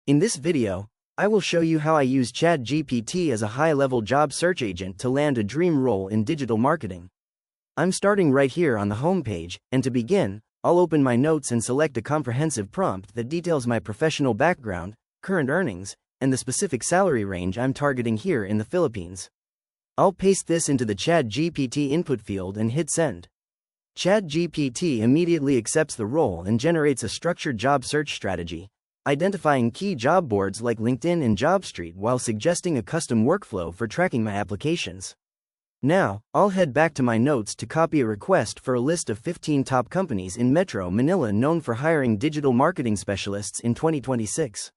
In this video, I will show you how I use ChatGPT as a high-level job search agent to land a dream role in digital marketing. I'm starting right here on the home page, and to begin, I'll open my notes and select a comprehensive prompt that details my professional background, current earnings, and the specific salary range I'm targeting here in the Philippines. I'll paste this into the ChatGPT input field and hit send. ChatGPT immediately accepts the role and generates a structured job search strategy, identifying key job boards like LinkedIn and JobStreet while suggesting a custom workflow for tracking my applications. Now, I'll head back to my notes to copy a request for a list of 15 top companies in Metro Manila known for hiring digital marketing specialists in 2026.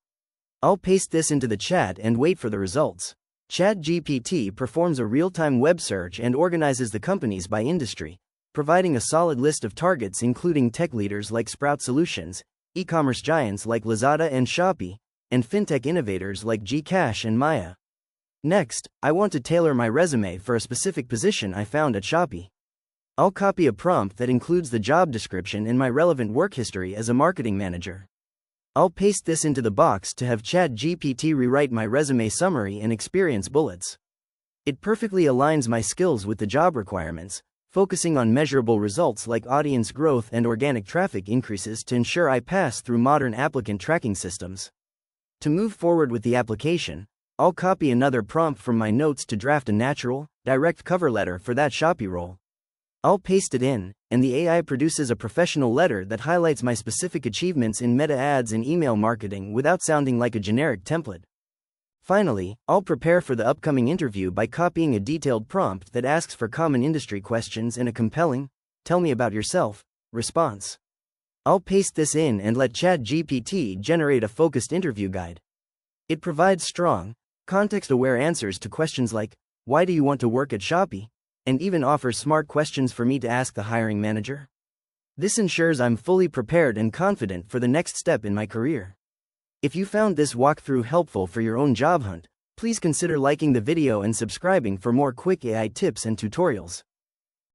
I'll paste this into the chat and wait for the results. ChatGPT performs a real-time web search and organizes the companies by industry, providing a solid list of targets including tech leaders like Sprout Solutions, e-commerce giants like Lazada and Shopee, and fintech innovators like Gcash and Maya. Next, I want to tailor my resume for a specific position I found at Shopee. I'll copy a prompt that includes the job description and my relevant work history as a marketing manager. I'll paste this into the box to have ChatGPT rewrite my resume summary and experience bullets. It perfectly aligns my skills with the job requirements, focusing on measurable results like audience growth and organic traffic increases to ensure I pass through modern applicant tracking systems. To move forward with the application, I'll copy another prompt from my notes to draft a natural, direct cover letter for that Shopee role. I'll paste it in, and the AI produces a professional letter that highlights my specific achievements in meta ads and email marketing without sounding like a generic template. Finally, I'll prepare for the upcoming interview by copying a detailed prompt that asks for common industry questions and a compelling, "Tell me about yourself," response. I'll paste this in and let ChatGPT generate a focused interview guide. It provides strong, context-aware answers to questions like, "Why do you want to work at Shopee?" and even offers smart questions for me to ask the hiring manager. This ensures I'm fully prepared and confident for the next step in my career. If you found this walkthrough helpful for your own job hunt, please consider liking the video and subscribing for more quick AI tips and tutorials.